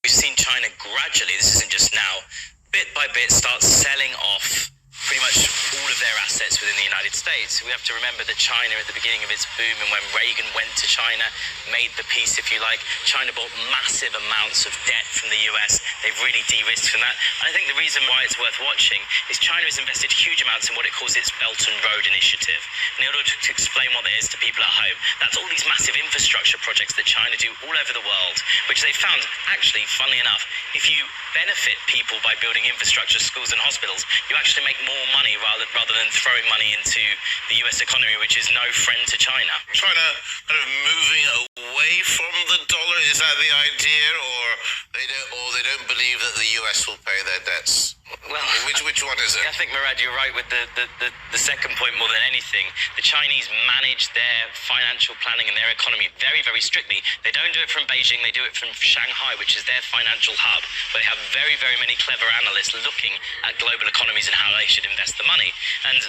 We've seen China gradually, this isn't just now, bit by bit start selling off pretty much all of their assets within the United States. We have to remember that China at the beginning of its boom, and when Reagan went to China, made the peace, if you like, China bought massive amounts of debt from the US. They've really de-risked from that. And I think the reason why it's worth watching is China has invested huge amounts in what it calls its Belt and Road Initiative. And in order to explain what that is to people at home, that's all these massive infrastructure projects that China do all over the world, which they found, actually, funnily enough, if you benefit people by building infrastructure, schools and hospitals, you actually make more money rather than throwing money into the US economy, which is no friend to China. China kind of moving away from the dollar, is that the idea, or they don't believe that the US will pay their debts? Well, which one is it? I think, Murad, you're right with the second point more than anything. The Chinese manage their financial planning and their economy very, very strictly. They don't do it from Beijing, they do it from Shanghai, which is their financial hub, where they have very, very many clever analysts looking at global economies and how they should invest the money. And,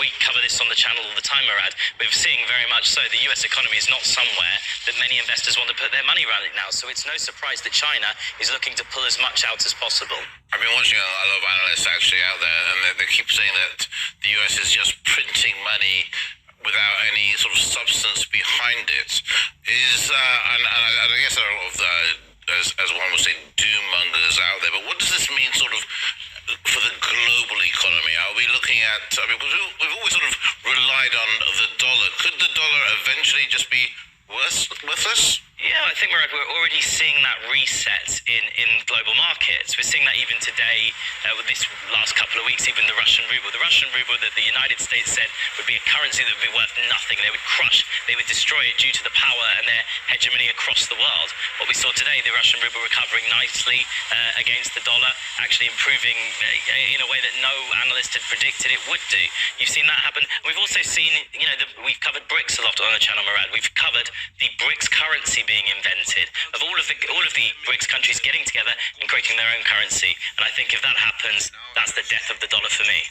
we cover this on the channel all the time, Murad. We're seeing very much so the US economy is not somewhere that many investors want to put their money around it now. So it's no surprise that China is looking to pull as much out as possible. I've been watching a lot of analysts actually out there, and they keep saying that the US is just printing money without any sort of substance behind it. And I guess there are a lot of, as one would say, doom mongers out there. But what does this mean sort of for the global economy? Are we looking at, because we've always sort of relied on the dollar. Could the dollar eventually just be worthless? Yeah, I think we're already seeing that reset in global markets. We're seeing that even today, with this last couple of weeks, even the Russian ruble. The Russian ruble that the United States said would be a currency that would be worth nothing. They would crush, they would destroy it due to the power and their hegemony across the world. What we saw today, the Russian ruble recovering nicely against the dollar, actually improving in a way that no analyst had predicted it would do. You've seen that happen. We've also seen, we've covered BRICS a lot on the channel, Murad. We've covered the BRICS currency being invented, of all of the BRICS countries getting together and creating their own currency. And I think if that happens, that's the death of the dollar for me.